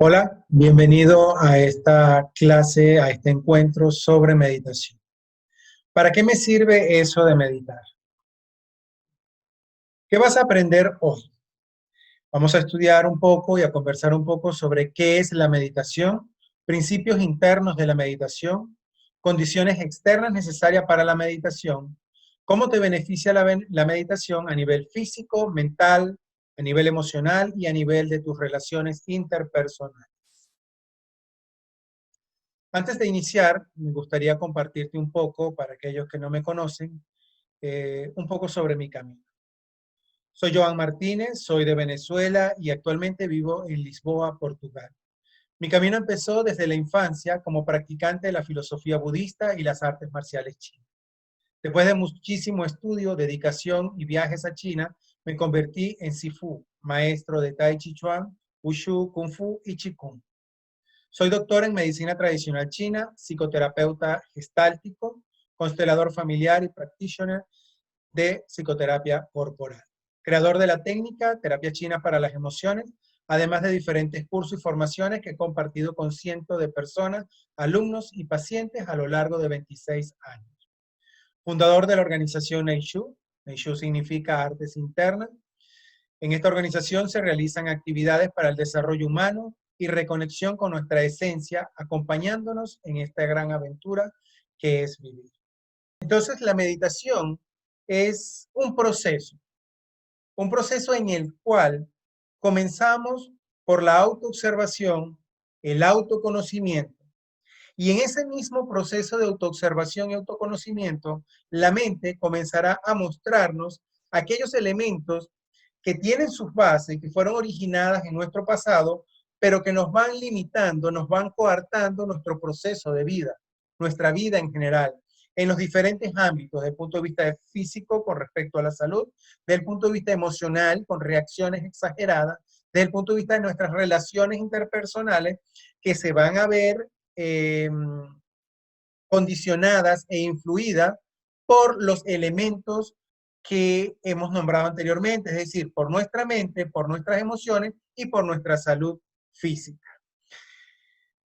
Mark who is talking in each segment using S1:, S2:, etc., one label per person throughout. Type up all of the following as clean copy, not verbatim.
S1: Hola, bienvenido a esta clase, a este encuentro sobre meditación. ¿Para qué me sirve eso de meditar? ¿Qué vas a aprender hoy? Vamos a estudiar un poco y a conversar un poco sobre qué es la meditación, principios internos de la meditación, condiciones externas necesarias para la meditación, cómo te beneficia la meditación a nivel físico, mental, a nivel emocional y a nivel de tus relaciones interpersonales. Antes de iniciar, me gustaría compartirte un poco, para aquellos que no me conocen, un poco sobre mi camino. Soy Joan Martínez, soy de Venezuela y actualmente vivo en Lisboa, Portugal. Mi camino empezó desde la infancia como practicante de la filosofía budista y las artes marciales chinas. Después de muchísimo estudio, dedicación y viajes a China, me convertí en Sifu, maestro de Tai Chi Chuan, Wushu, Kung Fu y Qigong. Soy doctor en medicina tradicional china, psicoterapeuta gestáltico, constelador familiar y practitioner de psicoterapia corporal. Creador de la técnica Terapia China para las Emociones, además de diferentes cursos y formaciones que he compartido con cientos de personas, alumnos y pacientes a lo largo de 26 años. Fundador de la organización Neishu. Neishu significa artes internas. En esta organización se realizan actividades para el desarrollo humano y reconexión con nuestra esencia, acompañándonos en esta gran aventura que es vivir. Entonces, la meditación es un proceso en el cual comenzamos por la autoobservación, el autoconocimiento, y en ese mismo proceso de autoobservación y autoconocimiento, la mente comenzará a mostrarnos aquellos elementos que tienen sus bases, que fueron originadas en nuestro pasado, pero que nos van limitando, nos van coartando nuestro proceso de vida, nuestra vida en general, en los diferentes ámbitos, desde el punto de vista físico con respecto a la salud, desde el punto de vista emocional con reacciones exageradas, desde el punto de vista de nuestras relaciones interpersonales que se van a ver eh, condicionadas e influidas por los elementos que hemos nombrado anteriormente, es decir, por nuestra mente, por nuestras emociones y por nuestra salud física.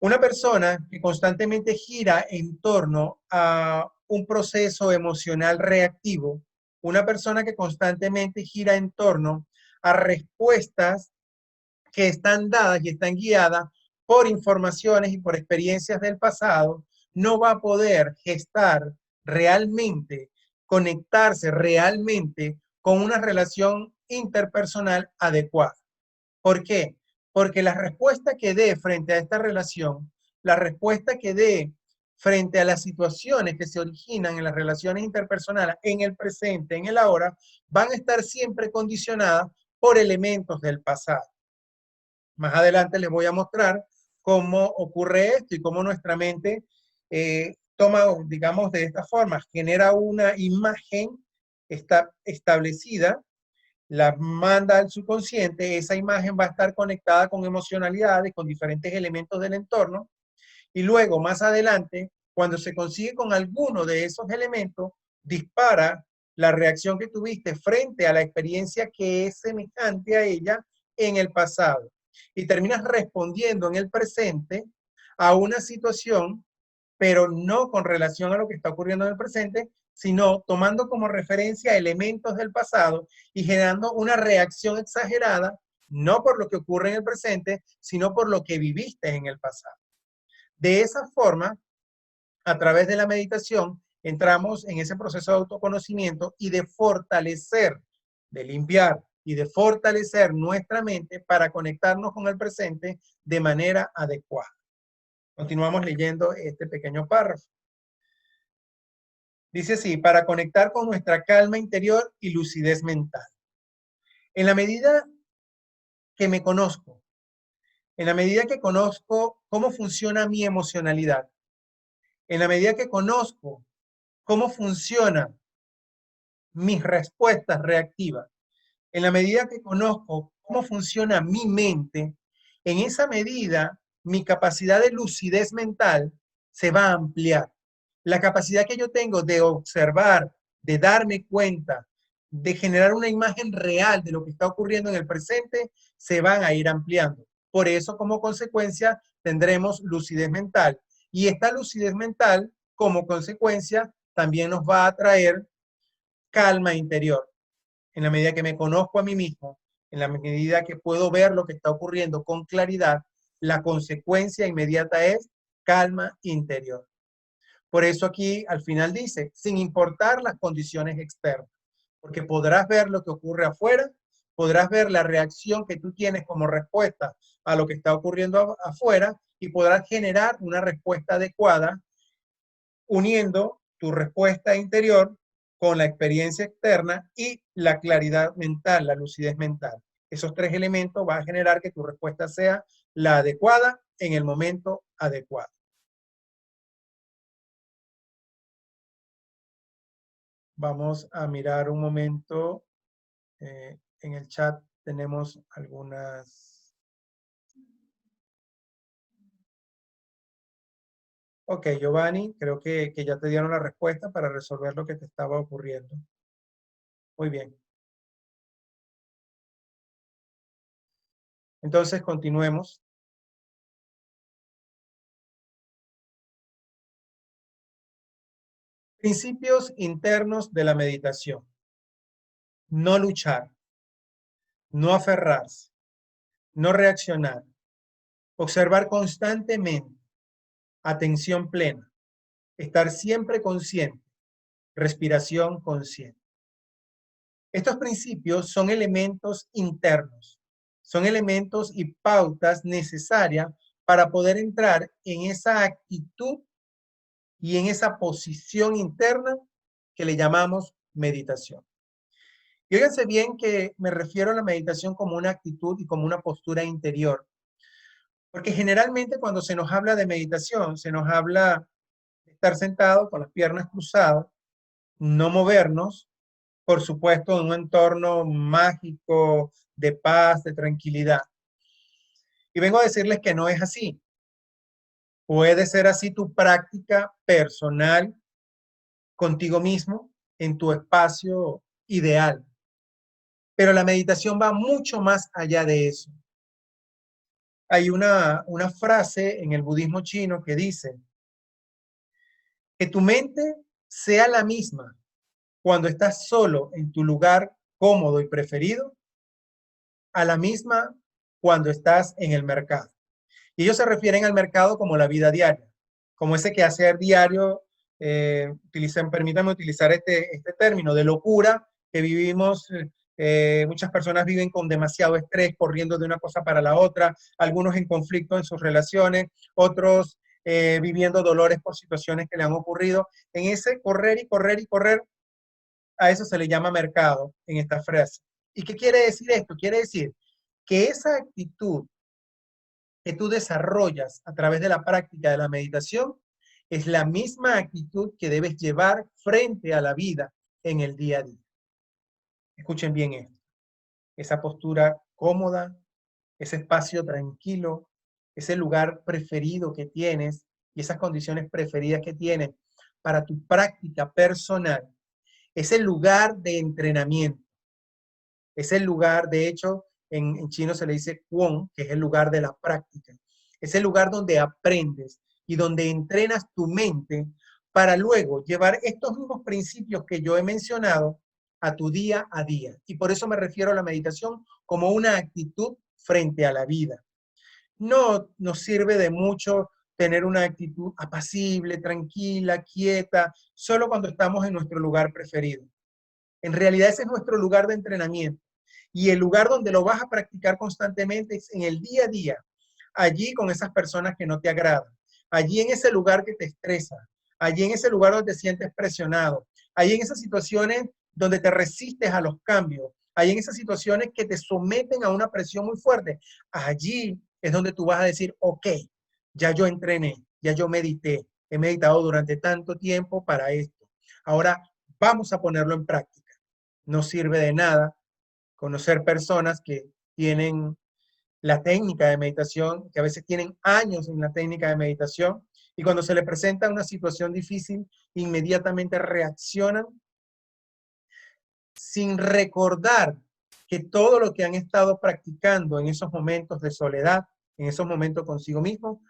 S1: Una persona que constantemente gira en torno a un proceso emocional reactivo, una persona que constantemente gira en torno a respuestas que están dadas y están guiadas por informaciones y por experiencias del pasado, no va a poder gestar realmente, conectarse realmente con una relación interpersonal adecuada. ¿Por qué? Porque la respuesta que dé frente a esta relación, la respuesta que dé frente a las situaciones que se originan en las relaciones interpersonales, en el presente, en el ahora, van a estar siempre condicionadas por elementos del pasado. Más adelante les voy a mostrar cómo ocurre esto y cómo nuestra mente toma, digamos, de esta forma, genera una imagen establecida, la manda al subconsciente, esa imagen va a estar conectada con emocionalidades, con diferentes elementos del entorno, y luego, más adelante, cuando se consigue con alguno de esos elementos, dispara la reacción que tuviste frente a la experiencia que es semejante a ella en el pasado. Y terminas respondiendo en el presente a una situación, pero no con relación a lo que está ocurriendo en el presente, sino tomando como referencia elementos del pasado y generando una reacción exagerada, no por lo que ocurre en el presente, sino por lo que viviste en el pasado. De esa forma, a través de la meditación, entramos en ese proceso de autoconocimiento y de fortalecer, de limpiar y de fortalecer nuestra mente para conectarnos con el presente de manera adecuada. Continuamos leyendo este pequeño párrafo. Dice así, para conectar con nuestra calma interior y lucidez mental. En la medida que me conozco, en la medida que conozco cómo funciona mi emocionalidad, en la medida que conozco cómo funcionan mis respuestas reactivas, en la medida que conozco cómo funciona mi mente, en esa medida mi capacidad de lucidez mental se va a ampliar. La capacidad que yo tengo de observar, de darme cuenta, de generar una imagen real de lo que está ocurriendo en el presente, se van a ir ampliando. Por eso, como consecuencia, tendremos lucidez mental. Y esta lucidez mental, como consecuencia, también nos va a traer calma interior. En la medida que me conozco a mí mismo, en la medida que puedo ver lo que está ocurriendo con claridad, la consecuencia inmediata es calma interior. Por eso aquí al final dice, sin importar las condiciones externas, porque podrás ver lo que ocurre afuera, podrás ver la reacción que tú tienes como respuesta a lo que está ocurriendo afuera y podrás generar una respuesta adecuada uniendo tu respuesta interior con la experiencia externa y la claridad mental, la lucidez mental. Esos tres elementos van a generar que tu respuesta sea la adecuada en el momento adecuado. Vamos a mirar un momento. En el chat tenemos algunas. Ok, Giovanni, creo que ya te dieron la respuesta para resolver lo que te estaba ocurriendo. Muy bien. Entonces, continuemos. Principios internos de la meditación. No luchar, no aferrarse, no reaccionar, observar constantemente, atención plena, estar siempre consciente, respiración consciente. Estos principios son elementos internos, son elementos y pautas necesarias para poder entrar en esa actitud y en esa posición interna que le llamamos meditación. Y fíjense bien que me refiero a la meditación como una actitud y como una postura interior, porque generalmente cuando se nos habla de meditación, se nos habla de estar sentado con las piernas cruzadas, no movernos, por supuesto, en un entorno mágico, de paz, de tranquilidad. Y vengo a decirles que no es así. Puede ser así tu práctica personal contigo mismo en tu espacio ideal. Pero la meditación va mucho más allá de eso. Hay una frase en el budismo chino que dice que tu mente sea la misma cuando estás solo en tu lugar cómodo y preferido, a la misma cuando estás en el mercado. Y ellos se refieren al mercado como la vida diaria, como ese quehacer diario, permítanme utilizar este término, de locura que vivimos. Muchas personas viven con demasiado estrés, corriendo de una cosa para la otra, algunos en conflicto en sus relaciones, otros viviendo dolores por situaciones que le han ocurrido. En ese correr y correr y correr, a eso se le llama mercado en esta frase. ¿Y qué quiere decir esto? Quiere decir que esa actitud que tú desarrollas a través de la práctica de la meditación es la misma actitud que debes llevar frente a la vida en el día a día. Escuchen bien esto. Esa postura cómoda, ese espacio tranquilo, ese lugar preferido que tienes y esas condiciones preferidas que tienes para tu práctica personal, es el lugar de entrenamiento. Es el lugar, de hecho, en chino se le dice Kwon, que es el lugar de la práctica. Es el lugar donde aprendes y donde entrenas tu mente para luego llevar estos mismos principios que yo he mencionado a tu día a día. Y por eso me refiero a la meditación como una actitud frente a la vida. No nos sirve de mucho tener una actitud apacible, tranquila, quieta, solo cuando estamos en nuestro lugar preferido. En realidad ese es nuestro lugar de entrenamiento. Y el lugar donde lo vas a practicar constantemente es en el día a día, allí con esas personas que no te agradan, allí en ese lugar que te estresa, allí en ese lugar donde te sientes presionado, allí en esas situaciones donde te resistes a los cambios, allí en esas situaciones que te someten a una presión muy fuerte. Allí es donde tú vas a decir, ok, ya yo entrené, ya yo medité, he meditado durante tanto tiempo para esto. Ahora vamos a ponerlo en práctica. No sirve de nada conocer personas que tienen la técnica de meditación, que a veces tienen años en la técnica de meditación, y cuando se les presenta una situación difícil, inmediatamente reaccionan sin recordar que todo lo que han estado practicando en esos momentos de soledad en esos momentos consigo mismo,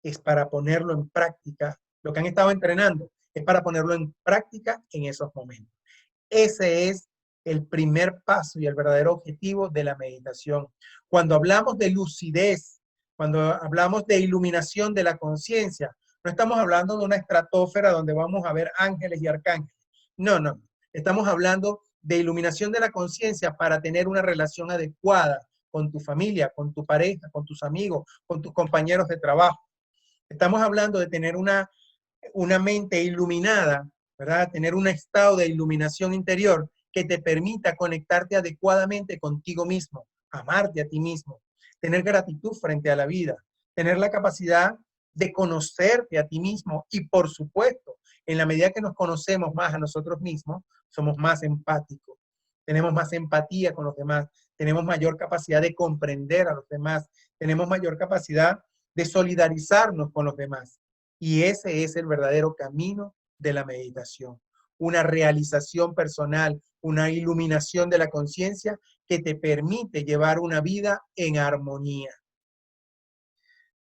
S1: es para ponerlo en práctica. Lo que han estado entrenando es para ponerlo en práctica en esos momentos. Ese es el primer paso y el verdadero objetivo de la meditación. Cuando hablamos de lucidez, cuando hablamos de iluminación de la conciencia, no estamos hablando de una estratosfera donde vamos a ver ángeles y arcángeles. No, no. Estamos hablando de iluminación de la conciencia para tener una relación adecuada con tu familia, con tu pareja, con tus amigos, con tus compañeros de trabajo. Estamos hablando de tener una mente iluminada, ¿verdad? Tener un estado de iluminación interior que te permita conectarte adecuadamente contigo mismo, amarte a ti mismo, tener gratitud frente a la vida, tener la capacidad de conocerte a ti mismo y, por supuesto, en la medida que nos conocemos más a nosotros mismos, somos más empáticos, tenemos más empatía con los demás, tenemos mayor capacidad de comprender a los demás, tenemos mayor capacidad de solidarizarnos con los demás. Y ese es el verdadero camino de la meditación. Una realización personal, una iluminación de la conciencia que te permite llevar una vida en armonía.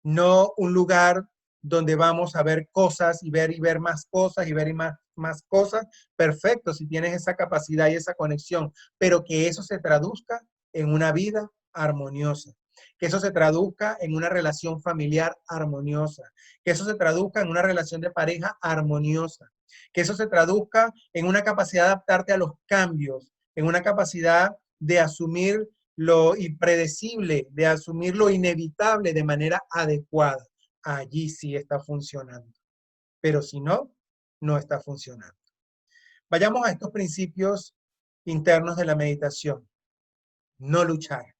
S1: No un lugar donde vamos a ver cosas y ver más cosas y ver más cosas. Perfecto, si tienes esa capacidad y esa conexión, pero que eso se traduzca en una vida armoniosa, que eso se traduzca en una relación familiar armoniosa, que eso se traduzca en una relación de pareja armoniosa, que eso se traduzca en una capacidad de adaptarte a los cambios, en una capacidad de asumir lo impredecible, de asumir lo inevitable de manera adecuada. Allí sí está funcionando. Pero si no, no está funcionando. Vayamos a estos principios internos de la meditación. No luchar.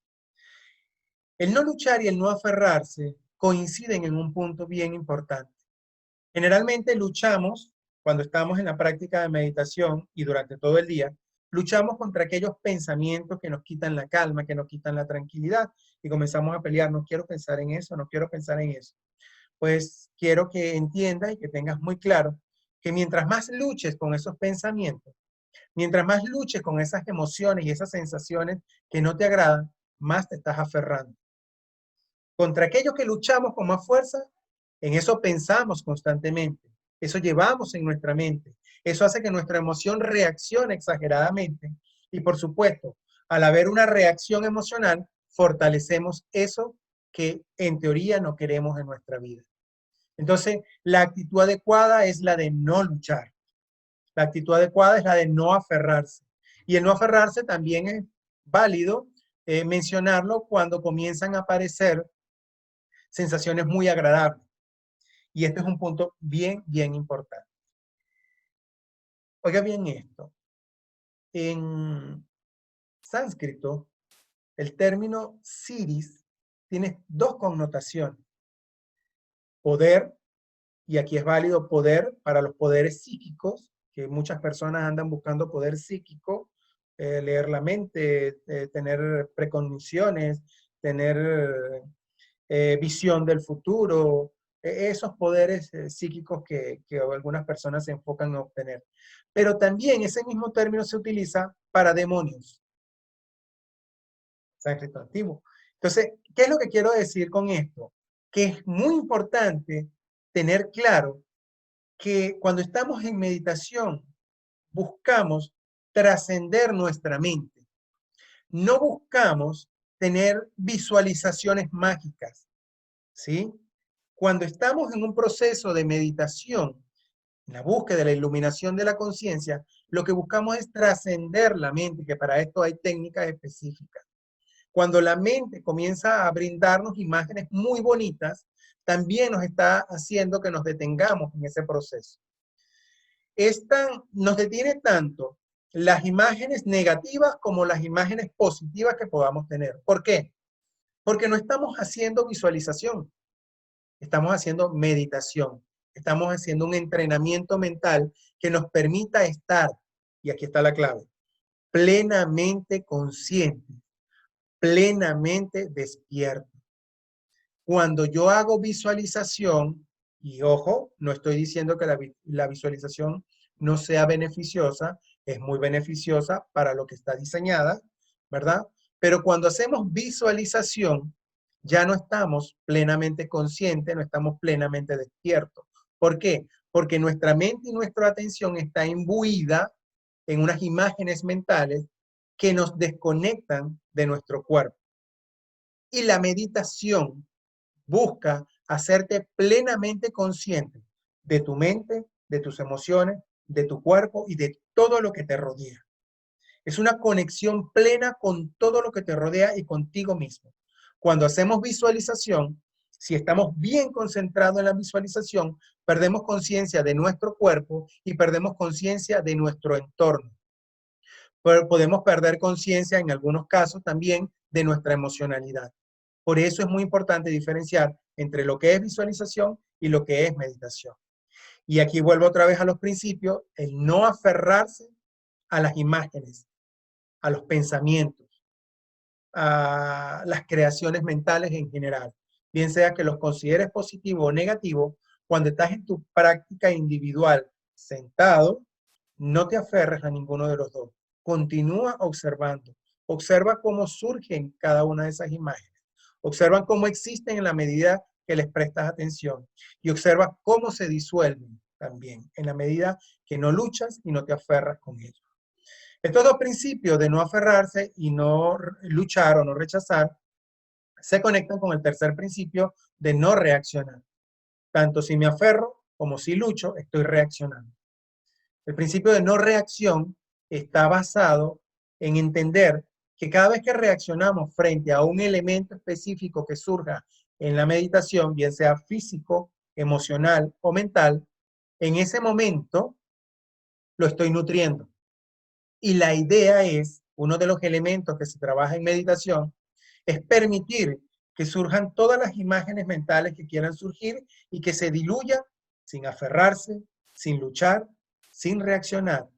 S1: El no luchar y el no aferrarse coinciden en un punto bien importante. Generalmente luchamos cuando estamos en la práctica de meditación y durante todo el día, luchamos contra aquellos pensamientos que nos quitan la calma, que nos quitan la tranquilidad y comenzamos a pelear. No quiero pensar en eso, no quiero pensar en eso. Pues quiero que entiendas y que tengas muy claro que mientras más luches con esos pensamientos, mientras más luches con esas emociones y esas sensaciones que no te agradan, más te estás aferrando. Contra aquello que luchamos con más fuerza, en eso pensamos constantemente, eso llevamos en nuestra mente, eso hace que nuestra emoción reaccione exageradamente y por supuesto, al haber una reacción emocional, fortalecemos eso que en teoría no queremos en nuestra vida. Entonces, la actitud adecuada es la de no luchar, la actitud adecuada es la de no aferrarse y el no aferrarse también es válido mencionarlo cuando comienzan a aparecer sensaciones muy agradables. Y este es un punto bien, bien importante. Oiga bien esto. En sánscrito, el término siddhis tiene dos connotaciones. Poder, y aquí es válido poder para los poderes psíquicos, que muchas personas andan buscando poder psíquico, leer la mente, tener precogniciones, tener visión del futuro, esos poderes psíquicos que algunas personas se enfocan en obtener. Pero también ese mismo término se utiliza para demonios. Sánscrito antiguo. Entonces, ¿qué es lo que quiero decir con esto? Que es muy importante tener claro que cuando estamos en meditación buscamos trascender nuestra mente. No buscamos tener visualizaciones mágicas, ¿sí? Cuando estamos en un proceso de meditación, en la búsqueda de la iluminación de la conciencia, lo que buscamos es trascender la mente, que para esto hay técnicas específicas. Cuando la mente comienza a brindarnos imágenes muy bonitas, también nos está haciendo que nos detengamos en ese proceso. Nos detiene tanto las imágenes negativas como las imágenes positivas que podamos tener. ¿Por qué? Porque no estamos haciendo visualización. Estamos haciendo meditación, estamos haciendo un entrenamiento mental que nos permita estar, y aquí está la clave, plenamente consciente, plenamente despierto. Cuando yo hago visualización, y ojo, no estoy diciendo que la visualización no sea beneficiosa, es muy beneficiosa para lo que está diseñada, ¿verdad? Pero cuando hacemos visualización, ya no estamos plenamente conscientes, no estamos plenamente despiertos. ¿Por qué? Porque nuestra mente y nuestra atención está imbuida en unas imágenes mentales que nos desconectan de nuestro cuerpo. Y la meditación busca hacerte plenamente consciente de tu mente, de tus emociones, de tu cuerpo y de todo lo que te rodea. Es una conexión plena con todo lo que te rodea y contigo mismo. Cuando hacemos visualización, si estamos bien concentrados en la visualización, perdemos conciencia de nuestro cuerpo y perdemos conciencia de nuestro entorno. Pero podemos perder conciencia en algunos casos también de nuestra emocionalidad. Por eso es muy importante diferenciar entre lo que es visualización y lo que es meditación. Y aquí vuelvo otra vez a los principios, el no aferrarse a las imágenes, a los pensamientos, a las creaciones mentales en general, bien sea que los consideres positivo o negativo, cuando estás en tu práctica individual sentado, no te aferres a ninguno de los dos. Continúa observando. Observa cómo surgen cada una de esas imágenes. Observa cómo existen en la medida que les prestas atención. Y observa cómo se disuelven también, en la medida que no luchas y no te aferras con ellos. Estos dos principios de no aferrarse y no luchar o no rechazar se conectan con el tercer principio de no reaccionar. Tanto si me aferro como si lucho, estoy reaccionando. El principio de no reacción está basado en entender que cada vez que reaccionamos frente a un elemento específico que surja en la meditación, bien sea físico, emocional o mental, en ese momento lo estoy nutriendo. Y la idea es, uno de los elementos que se trabaja en meditación, es permitir que surjan todas las imágenes mentales que quieran surgir y que se diluyan sin aferrarse, sin luchar, sin reaccionar.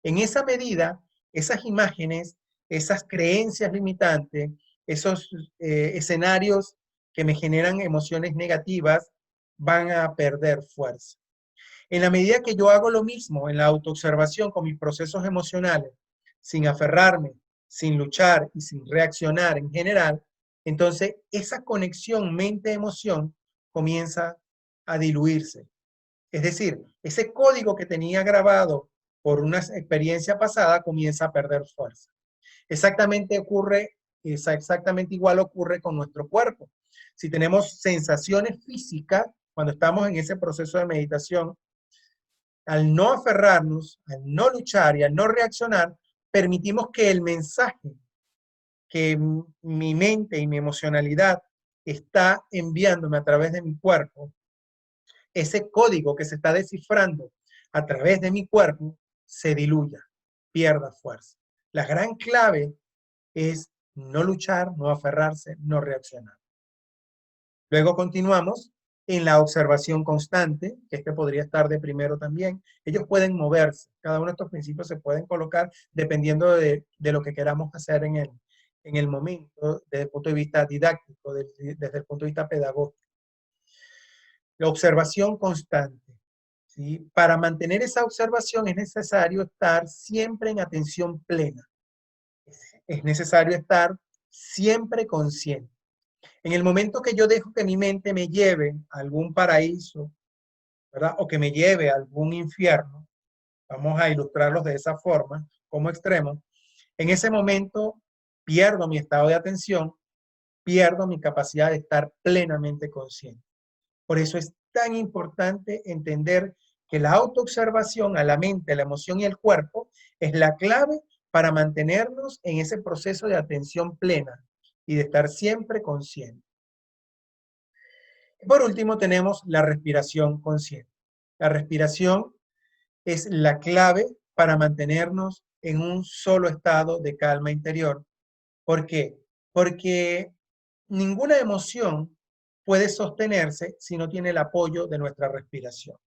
S1: En esa medida, esas imágenes, esas creencias limitantes, esos escenarios que me generan emociones negativas, van a perder fuerza. En la medida que yo hago lo mismo en la autoobservación con mis procesos emocionales, sin aferrarme, sin luchar y sin reaccionar en general, entonces esa conexión mente-emoción comienza a diluirse. Es decir, ese código que tenía grabado por una experiencia pasada comienza a perder fuerza. Exactamente igual ocurre con nuestro cuerpo. Si tenemos sensaciones físicas, cuando estamos en ese proceso de meditación, al no aferrarnos, al no luchar y al no reaccionar, permitimos que el mensaje que mi mente y mi emocionalidad está enviándome a través de mi cuerpo, ese código que se está descifrando a través de mi cuerpo, se diluya, pierda fuerza. La gran clave es no luchar, no aferrarse, no reaccionar. Luego continuamos en la observación constante, que este podría estar de primero también. Ellos pueden moverse, cada uno de estos principios se pueden colocar dependiendo de lo que queramos hacer en el momento, desde el punto de vista didáctico, desde el punto de vista pedagógico. La observación constante. ¿Sí? Para mantener esa observación es necesario estar siempre en atención plena. Es necesario estar siempre consciente. En el momento que yo dejo que mi mente me lleve a algún paraíso, ¿verdad? O que me lleve a algún infierno, vamos a ilustrarlos de esa forma, como extremo, en ese momento pierdo mi estado de atención, pierdo mi capacidad de estar plenamente consciente. Por eso es tan importante entender que la autoobservación a la mente, la emoción y el cuerpo es la clave para mantenernos en ese proceso de atención plena y de estar siempre consciente. Por último, tenemos la respiración consciente. La respiración es la clave para mantenernos en un solo estado de calma interior. ¿Por qué? Porque ninguna emoción puede sostenerse si no tiene el apoyo de nuestra respiración.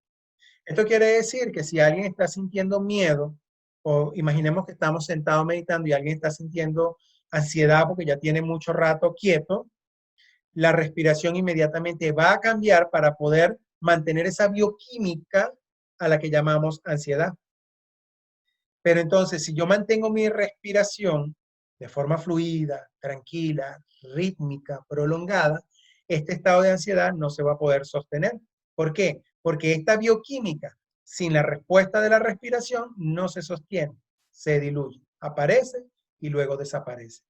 S1: Esto quiere decir que si alguien está sintiendo miedo, o imaginemos que estamos sentados meditando y alguien está sintiendo ansiedad porque ya tiene mucho rato quieto, la respiración inmediatamente va a cambiar para poder mantener esa bioquímica a la que llamamos ansiedad. Pero entonces, si yo mantengo mi respiración, de forma fluida, tranquila, rítmica, prolongada, este estado de ansiedad no se va a poder sostener. ¿Por qué? Porque esta bioquímica, sin la respuesta de la respiración, no se sostiene, se diluye, aparece y luego desaparece.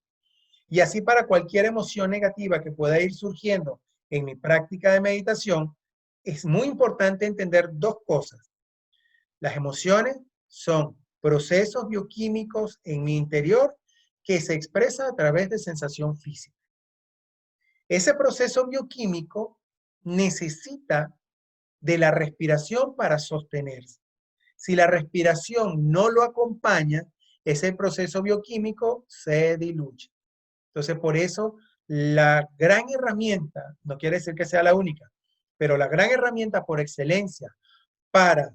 S1: Y así para cualquier emoción negativa que pueda ir surgiendo en mi práctica de meditación, es muy importante entender dos cosas. Las emociones son procesos bioquímicos en mi interior que se expresa a través de sensación física. Ese proceso bioquímico necesita de la respiración para sostenerse. Si la respiración no lo acompaña, ese proceso bioquímico se diluye. Entonces, por eso, la gran herramienta, no quiere decir que sea la única, pero la gran herramienta por excelencia para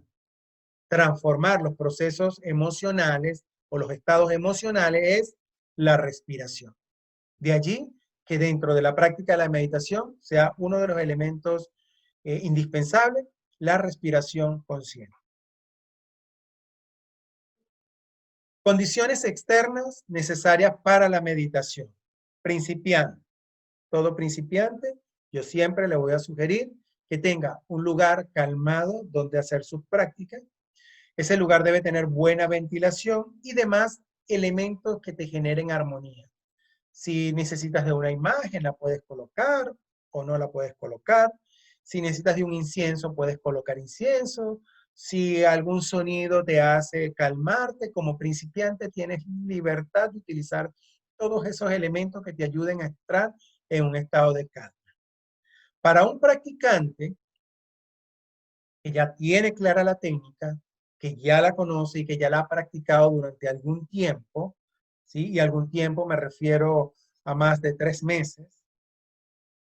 S1: transformar los procesos emocionales o los estados emocionales es la respiración. De allí que dentro de la práctica de la meditación sea uno de los elementos indispensables, la respiración consciente. Condiciones externas necesarias para la meditación. Principiante. Todo principiante, yo siempre le voy a sugerir que tenga un lugar calmado donde hacer sus prácticas. Ese lugar debe tener buena ventilación y demás elementos que te generen armonía. Si necesitas de una imagen, la puedes colocar o no la puedes colocar. Si necesitas de un incienso, puedes colocar incienso. Si algún sonido te hace calmarte, como principiante tienes libertad de utilizar todos esos elementos que te ayuden a entrar en un estado de calma. Para un practicante que ya tiene clara la técnica, que ya la conoce y que ya la ha practicado durante algún tiempo, ¿sí? Y algún tiempo me refiero a más de 3 meses.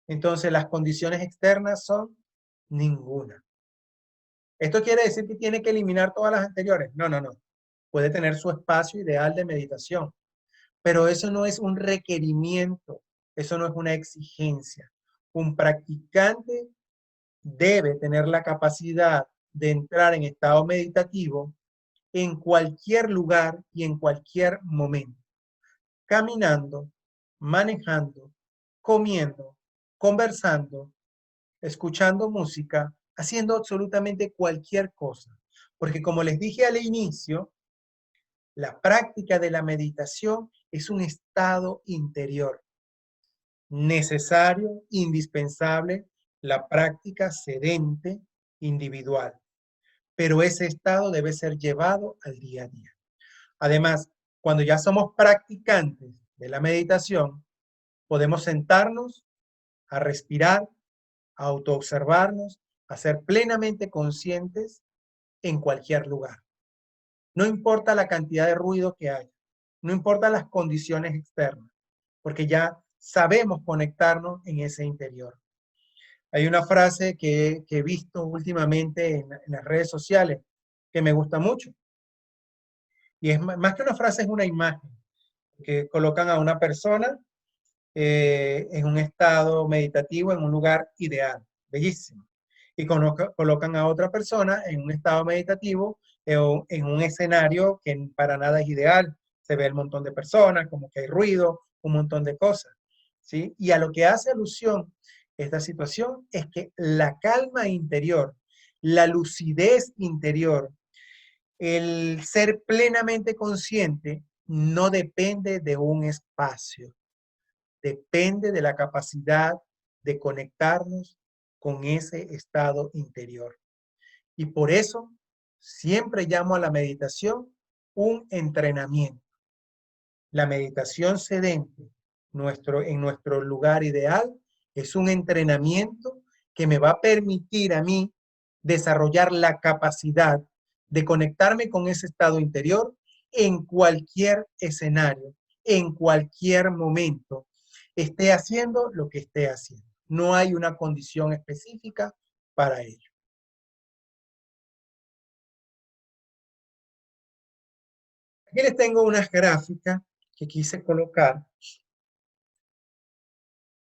S1: Entonces, las condiciones externas son ninguna. ¿Esto quiere decir que tiene que eliminar todas las anteriores? No, no, no. Puede tener su espacio ideal de meditación, pero eso no es un requerimiento, eso no es una exigencia. Un practicante debe tener la capacidad de entrar en estado meditativo en cualquier lugar y en cualquier momento, caminando, manejando, comiendo, conversando, escuchando música, haciendo absolutamente cualquier cosa. Porque como les dije al inicio, la práctica de la meditación es un estado interior necesario, indispensable, la práctica sedente individual. Pero ese estado debe ser llevado al día a día. Además, cuando ya somos practicantes de la meditación, podemos sentarnos a respirar, a autoobservarnos, a ser plenamente conscientes en cualquier lugar. No importa la cantidad de ruido que haya, no importa las condiciones externas, porque ya sabemos conectarnos en ese interior. Hay una frase que he visto últimamente en las redes sociales que me gusta mucho. Y es más que una frase, es una imagen que colocan a una persona en un estado meditativo, en un lugar ideal, bellísimo. Y colocan a otra persona en un estado meditativo, en un escenario que para nada es ideal. Se ve el montón de personas, como que hay ruido, un montón de cosas. ¿Sí? Y a lo que hace alusión esta situación es que la calma interior, la lucidez interior, el ser plenamente consciente no depende de un espacio, depende de la capacidad de conectarnos con ese estado interior. Y por eso siempre llamo a la meditación un entrenamiento. La meditación sedente, en nuestro lugar ideal, es un entrenamiento que me va a permitir a mí desarrollar la capacidad de conectarme con ese estado interior en cualquier escenario, en cualquier momento, esté haciendo lo que esté haciendo. No hay una condición específica para ello. Aquí les tengo unas gráficas que quise colocar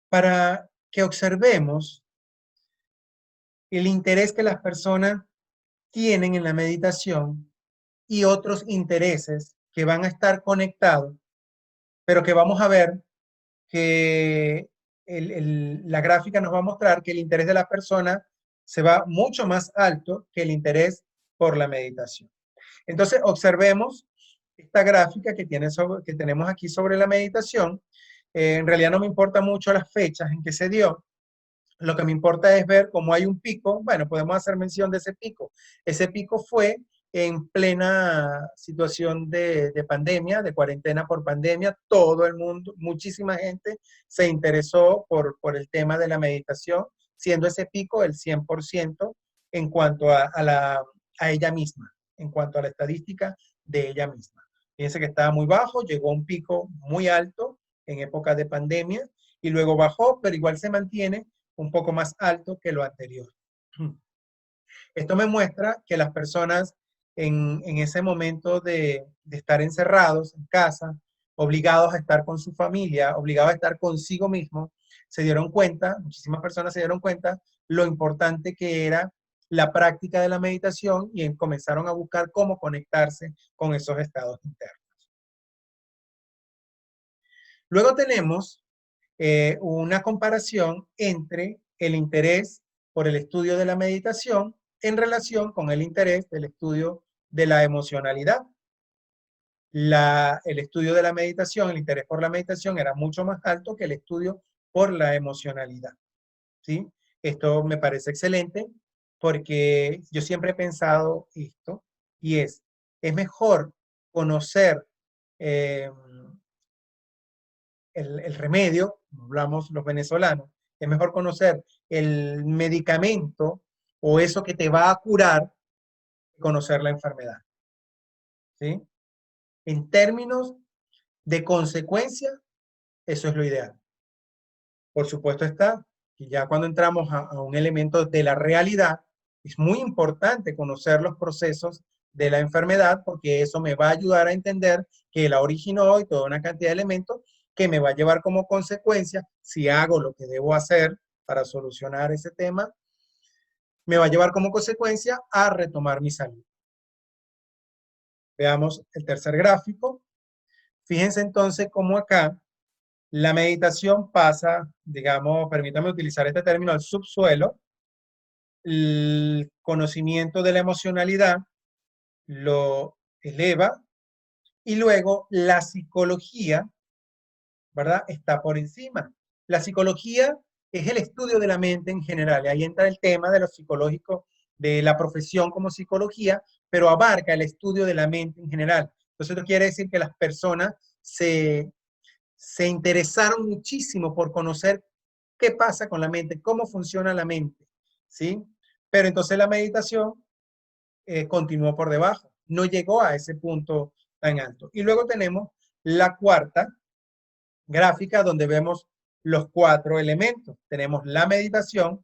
S1: para que observemos el interés que las personas tienen en la meditación y otros intereses que van a estar conectados, pero que vamos a ver que la gráfica nos va a mostrar que el interés de la persona se va mucho más alto que el interés por la meditación. Entonces, observemos esta gráfica que tenemos aquí sobre la meditación. En realidad no me importa mucho las fechas en que se dio. Lo que me importa es ver cómo hay un pico. Bueno, podemos hacer mención de ese pico. Ese pico fue en plena situación de pandemia, de cuarentena por pandemia. Todo el mundo, muchísima gente se interesó por el tema de la meditación, siendo ese pico el 100% en cuanto a ella misma, en cuanto a la estadística de ella misma. Fíjense que estaba muy bajo, llegó a un pico muy alto en época de pandemia y luego bajó, pero igual se mantiene un poco más alto que lo anterior. Esto me muestra que las personas en ese momento de estar encerrados en casa, obligados a estar con su familia, obligados a estar consigo mismo, se dieron cuenta, muchísimas personas se dieron cuenta lo importante que era la práctica de la meditación y comenzaron a buscar cómo conectarse con esos estados internos. Luego tenemos una comparación entre el interés por el estudio de la meditación en relación con el interés del estudio de la emocionalidad. El estudio de la meditación, el interés por la meditación era mucho más alto que el estudio por la emocionalidad. ¿Sí? Esto me parece excelente porque yo siempre he pensado esto y es mejor conocer eh, el remedio, como hablamos los venezolanos, es mejor conocer el medicamento o eso que te va a curar que conocer la enfermedad. ¿Sí? En términos de consecuencia, eso es lo ideal. Por supuesto está, que ya cuando entramos a un elemento de la realidad, es muy importante conocer los procesos de la enfermedad porque eso me va a ayudar a entender que la originó y toda una cantidad de elementos que me va a llevar como consecuencia, si hago lo que debo hacer para solucionar ese tema, me va a llevar como consecuencia a retomar mi salud. Veamos el tercer gráfico. Fíjense entonces cómo acá la meditación pasa, digamos, permítame utilizar este término, al subsuelo. El conocimiento de la emocionalidad lo eleva y luego la psicología, ¿verdad? Está por encima. La psicología es el estudio de la mente en general. Y ahí entra el tema de lo psicológico, de la profesión como psicología, pero abarca el estudio de la mente en general. Entonces, esto quiere decir que las personas se interesaron muchísimo por conocer qué pasa con la mente, cómo funciona la mente, ¿sí? Pero entonces la meditación continuó por debajo, no llegó a ese punto tan alto. Y luego tenemos la cuarta gráfica donde vemos los cuatro elementos. Tenemos la meditación,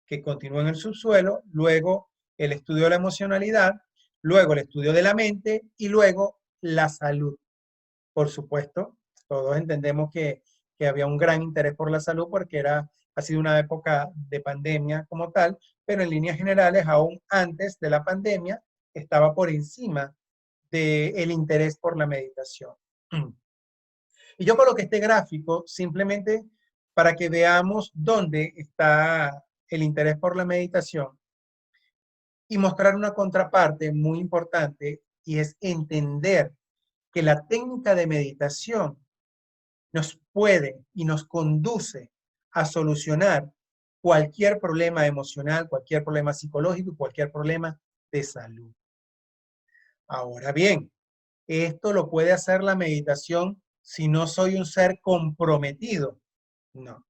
S1: que continúa en el subsuelo, luego el estudio de la emocionalidad, luego el estudio de la mente y luego la salud. Por supuesto, todos entendemos que había un gran interés por la salud porque ha sido una época de pandemia como tal, pero en líneas generales, aún antes de la pandemia, estaba por encima del interés por la meditación. Y yo coloqué este gráfico simplemente para que veamos dónde está el interés por la meditación y mostrar una contraparte muy importante y es entender que la técnica de meditación nos puede y nos conduce a solucionar cualquier problema emocional, cualquier problema psicológico, cualquier problema de salud. Ahora bien, esto lo puede hacer la meditación si no soy un ser comprometido. No.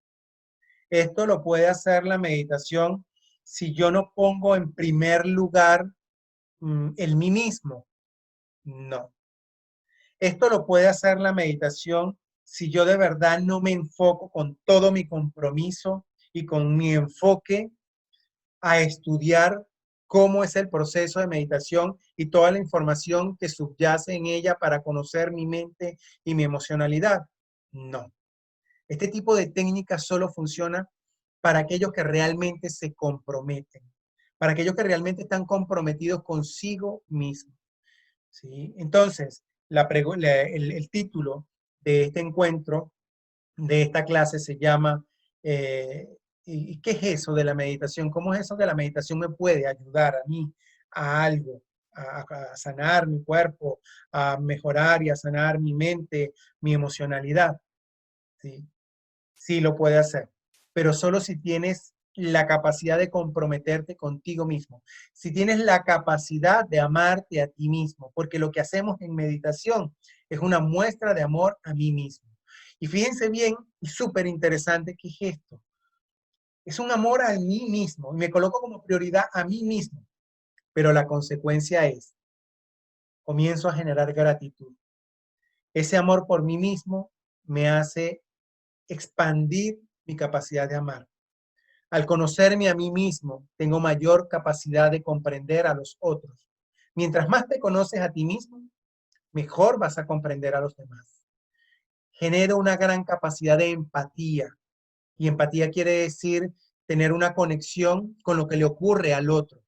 S1: Esto lo puede hacer la meditación si yo no pongo en primer lugar el mí mismo. No. Esto lo puede hacer la meditación si yo de verdad no me enfoco con todo mi compromiso y con mi enfoque a estudiar cómo es el proceso de meditación y toda la información que subyace en ella para conocer mi mente y mi emocionalidad. No. Este tipo de técnica solo funciona para aquellos que realmente se comprometen, para aquellos que realmente están comprometidos consigo mismos. ¿Sí? Entonces, el título de este encuentro, de esta clase, se llama ¿y qué es eso de la meditación? ¿Cómo es eso que la meditación me puede ayudar a mí a algo? A sanar mi cuerpo, a mejorar y a sanar mi mente, mi emocionalidad. ¿Sí? Sí lo puede hacer, pero solo si tienes la capacidad de comprometerte contigo mismo, si tienes la capacidad de amarte a ti mismo, porque lo que hacemos en meditación es una muestra de amor a mí mismo. Y fíjense bien, y súper interesante, ¿qué es esto? Es un amor a mí mismo, y me coloco como prioridad a mí mismo, pero la consecuencia es, comienzo a generar gratitud. Ese amor por mí mismo me hace expandir mi capacidad de amar. Al conocerme a mí mismo, tengo mayor capacidad de comprender a los otros. Mientras más te conoces a ti mismo, mejor vas a comprender a los demás. Genero una gran capacidad de empatía. Y empatía quiere decir tener una conexión con lo que le ocurre al otro.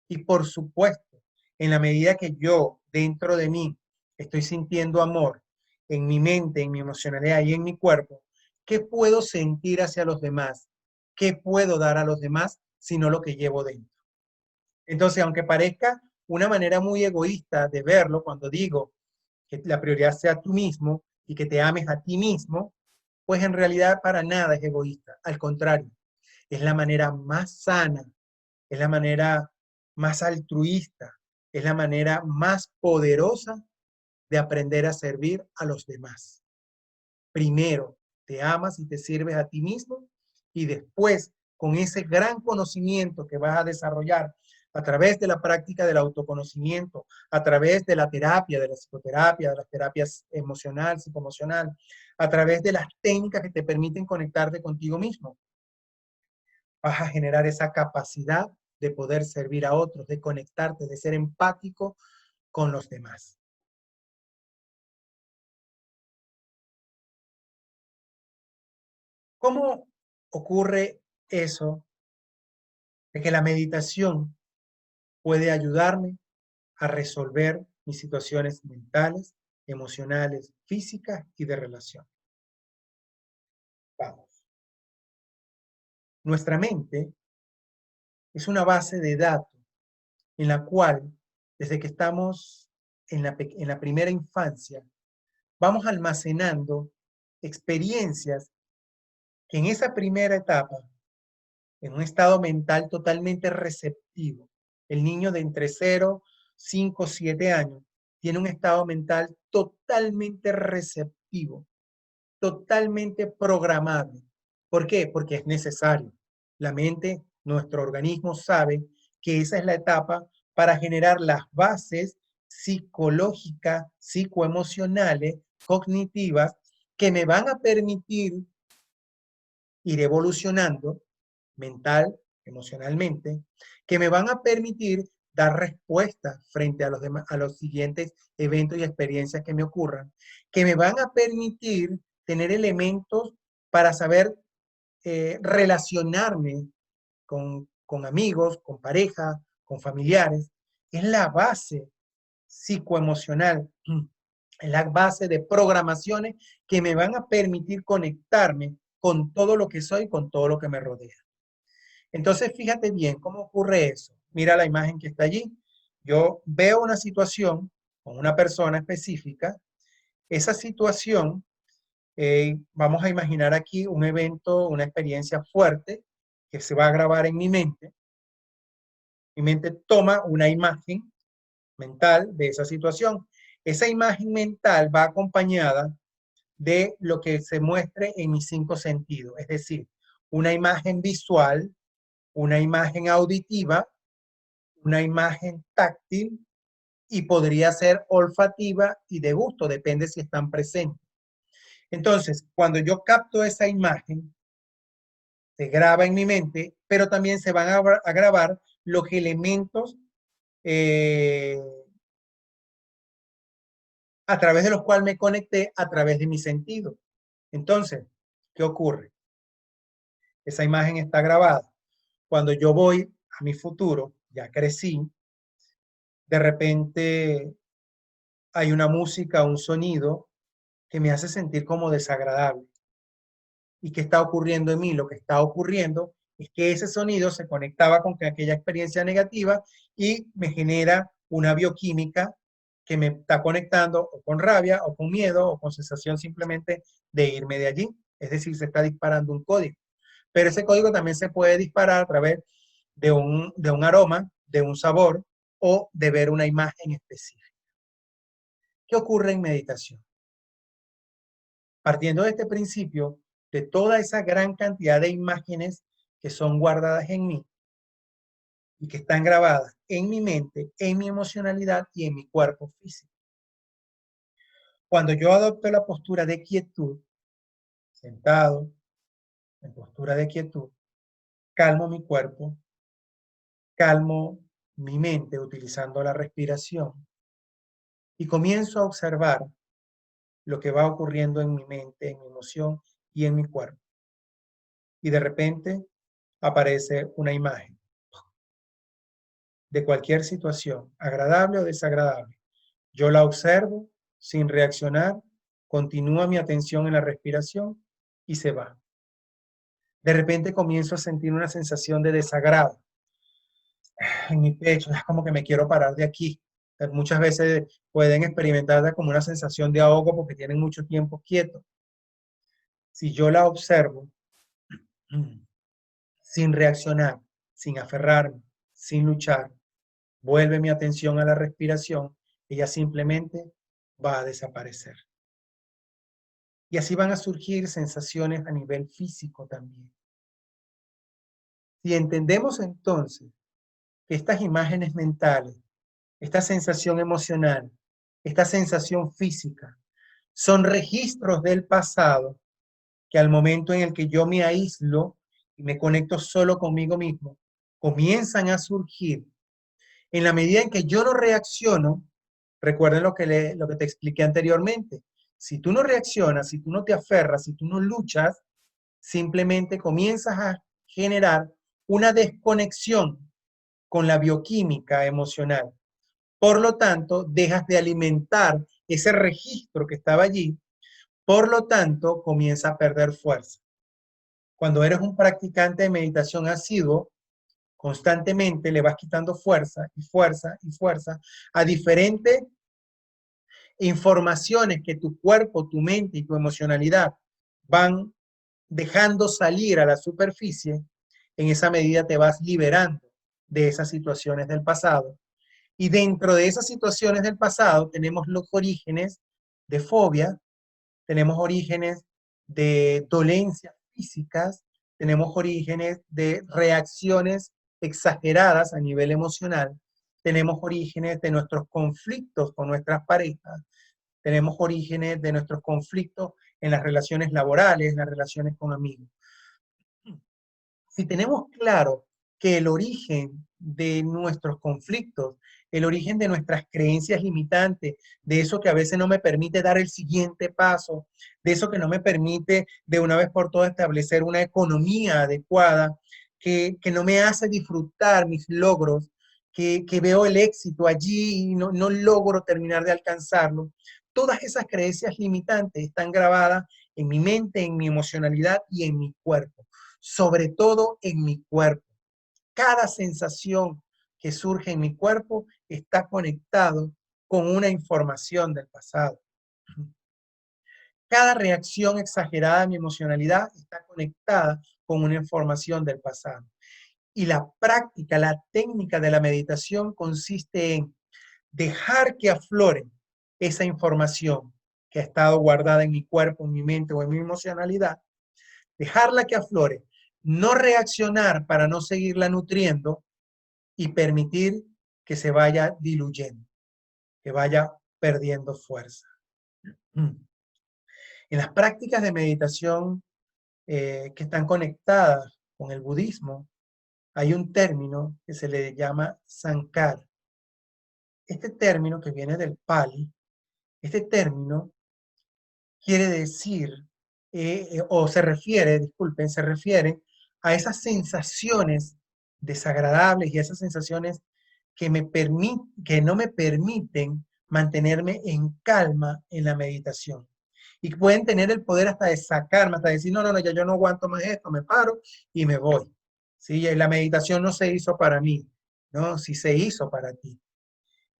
S1: Y por supuesto, en la medida que yo, dentro de mí, estoy sintiendo amor en mi mente, en mi emocionalidad y en mi cuerpo, ¿qué puedo sentir hacia los demás? ¿Qué puedo dar a los demás sino lo que llevo dentro? Entonces, aunque parezca una manera muy egoísta de verlo, cuando digo que la prioridad sea tú mismo y que te ames a ti mismo, pues en realidad para nada es egoísta. Al contrario, es la manera más sana, es la manera más altruista, es la manera más poderosa de aprender a servir a los demás. Primero, te amas y te sirves a ti mismo y después, con ese gran conocimiento que vas a desarrollar a través de la práctica del autoconocimiento, a través de la terapia, de la psicoterapia, de las terapias emocional, psicoemocional, a través de las técnicas que te permiten conectarte contigo mismo, vas a generar esa capacidad de poder servir a otros, de conectarte, de ser empático con los demás. ¿Cómo ocurre eso de que la meditación puede ayudarme a resolver mis situaciones mentales, emocionales, físicas y de relación? Vamos. Nuestra mente es una base de datos en la cual, desde que estamos en la primera infancia, vamos almacenando experiencias que en esa primera etapa, en un estado mental totalmente receptivo, el niño de entre 0, 5, 7 años, tiene un estado mental totalmente receptivo, totalmente programable. ¿Por qué? Porque es necesario. La mente, nuestro organismo sabe que esa es la etapa para generar las bases psicológicas, psicoemocionales, cognitivas, que me van a permitir ir evolucionando mental, emocionalmente, que me van a permitir dar respuestas frente a a los siguientes eventos y experiencias que me ocurran, que me van a permitir tener elementos para saber relacionarme con amigos, con pareja, con familiares. Es la base psicoemocional, es la base de programaciones que me van a permitir conectarme con todo lo que soy, con todo lo que me rodea. Entonces, fíjate bien cómo ocurre eso. Mira la imagen que está allí. Yo veo una situación con una persona específica. Esa situación, vamos a imaginar aquí un evento, una experiencia fuerte que se va a grabar en mi mente. Mi mente toma una imagen mental de esa situación. Esa imagen mental va acompañada de lo que se muestre en mis 5 sentidos, es decir, una imagen visual, una imagen auditiva, una imagen táctil y podría ser olfativa y de gusto, depende si están presentes. Entonces, cuando yo capto esa imagen, se graba en mi mente, pero también se van a grabar los elementos eh, a través de los cuales me conecté a través de mi sentido. Entonces, ¿qué ocurre? Esa imagen está grabada. Cuando yo voy a mi futuro, ya crecí, de repente hay una música, un sonido que me hace sentir como desagradable. ¿Y qué está ocurriendo en mí? Lo que está ocurriendo es que ese sonido se conectaba con aquella experiencia negativa y me genera una bioquímica que me está conectando o con rabia o con miedo o con sensación simplemente de irme de allí. Es decir, se está disparando un código. Pero ese código también se puede disparar a través de un aroma, de un sabor o de ver una imagen específica. ¿Qué ocurre en meditación? Partiendo de este principio, de toda esa gran cantidad de imágenes que son guardadas en mí y que están grabadas en mi mente, en mi emocionalidad y en mi cuerpo físico. Cuando yo adopto la postura de quietud, sentado, en postura de quietud, calmo mi cuerpo, calmo mi mente utilizando la respiración y comienzo a observar lo que va ocurriendo en mi mente, en mi emoción y en mi cuerpo. Y de repente aparece una imagen de cualquier situación, agradable o desagradable. Yo la observo sin reaccionar, continúa mi atención en la respiración y se va. De repente comienzo a sentir una sensación de desagrado en mi pecho, es como que me quiero parar de aquí. Muchas veces pueden experimentar como una sensación de ahogo porque tienen mucho tiempo quietos. Si yo la observo sin reaccionar, sin aferrarme, sin luchar, vuelve mi atención a la respiración, ella simplemente va a desaparecer. Y así van a surgir sensaciones a nivel físico también. Si entendemos entonces que estas imágenes mentales, esta sensación emocional, esta sensación física, son registros del pasado que al momento en el que yo me aíslo y me conecto solo conmigo mismo, comienzan a surgir. En la medida en que yo no reacciono, recuerden lo que te expliqué anteriormente. Si tú no reaccionas, si tú no te aferras, si tú no luchas, simplemente comienzas a generar una desconexión con la bioquímica emocional. Por lo tanto, dejas de alimentar ese registro que estaba allí, por lo tanto, comienza a perder fuerza. Cuando eres un practicante de meditación asiduo, constantemente le vas quitando fuerza y fuerza y fuerza a diferentes informaciones que tu cuerpo, tu mente y tu emocionalidad van dejando salir a la superficie. En esa medida te vas liberando de esas situaciones del pasado. Y dentro de esas situaciones del pasado tenemos los orígenes de fobia, tenemos orígenes de dolencias físicas, tenemos orígenes de reacciones exageradas a nivel emocional, tenemos orígenes de nuestros conflictos con nuestras parejas, tenemos orígenes de nuestros conflictos en las relaciones laborales, en las relaciones con amigos. Si tenemos claro que el origen de nuestros conflictos, el origen de nuestras creencias limitantes, de eso que a veces no me permite dar el siguiente paso, de eso que no me permite de una vez por todas establecer una economía adecuada, que no me hace disfrutar mis logros, que veo el éxito allí y no logro terminar de alcanzarlo. Todas esas creencias limitantes están grabadas en mi mente, en mi emocionalidad y en mi cuerpo, sobre todo en mi cuerpo. Cada sensación que surge en mi cuerpo está conectado con una información del pasado. Cada reacción exagerada de mi emocionalidad está conectada con una información del pasado. Y la práctica, la técnica de la meditación consiste en dejar que aflore esa información que ha estado guardada en mi cuerpo, en mi mente o en mi emocionalidad, dejarla que aflore, no reaccionar para no seguirla nutriendo y permitir que se vaya diluyendo, que vaya perdiendo fuerza. En las prácticas de meditación que están conectadas con el budismo, hay un término que se le llama Sankara. Este término que viene del Pali, este término quiere decir, o se refiere, disculpen, se refiere a esas sensaciones desagradables y a esas sensaciones que no me permiten mantenerme en calma en la meditación. Y pueden tener el poder hasta de sacarme, hasta decir, no, no, no, ya yo no aguanto más esto, me paro y me voy. ¿Sí? La meditación no se hizo para mí, ¿no? Sí se hizo para ti.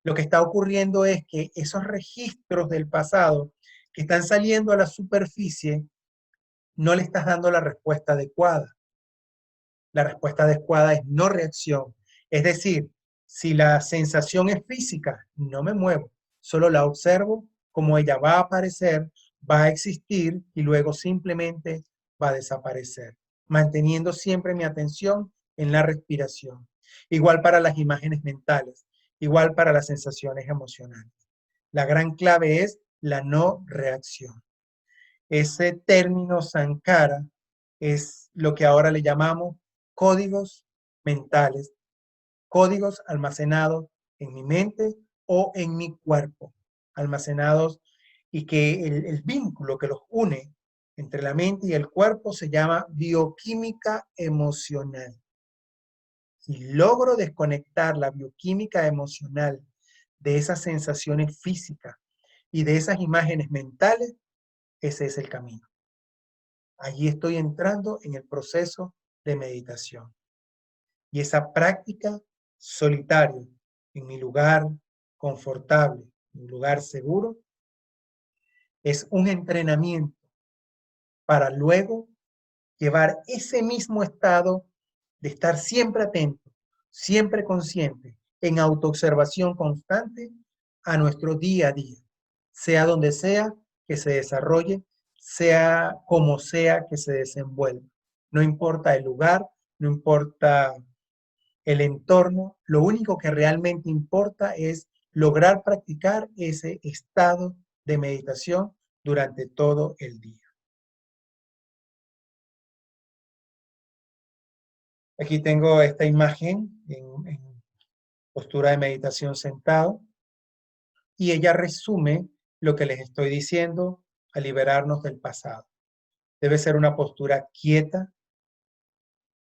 S1: Lo que está ocurriendo es que esos registros del pasado que están saliendo a la superficie, no le estás dando la respuesta adecuada. La respuesta adecuada es no reacción. Es decir, si la sensación es física, no me muevo, solo la observo como ella va a aparecer, va a existir y luego simplemente va a desaparecer, manteniendo siempre mi atención en la respiración. Igual para las imágenes mentales, igual para las sensaciones emocionales. La gran clave es la no reacción. Ese término Sankara es lo que ahora le llamamos códigos mentales, códigos almacenados en mi mente o en mi cuerpo, almacenados, y que el vínculo que los une entre la mente y el cuerpo se llama bioquímica emocional. Si logro desconectar la bioquímica emocional de esas sensaciones físicas y de esas imágenes mentales, ese es el camino. Allí estoy entrando en el proceso de meditación. Y esa práctica solitaria, en mi lugar confortable, en mi lugar seguro, es un entrenamiento para luego llevar ese mismo estado de estar siempre atento, siempre consciente, en autoobservación constante a nuestro día a día, sea donde sea que se desarrolle, sea como sea que se desenvuelva. No importa el lugar, no importa el entorno, lo único que realmente importa es lograr practicar ese estado de meditación durante todo el día. Aquí tengo esta imagen en postura de meditación sentado y ella resume lo que les estoy diciendo a liberarnos del pasado. Debe ser una postura quieta,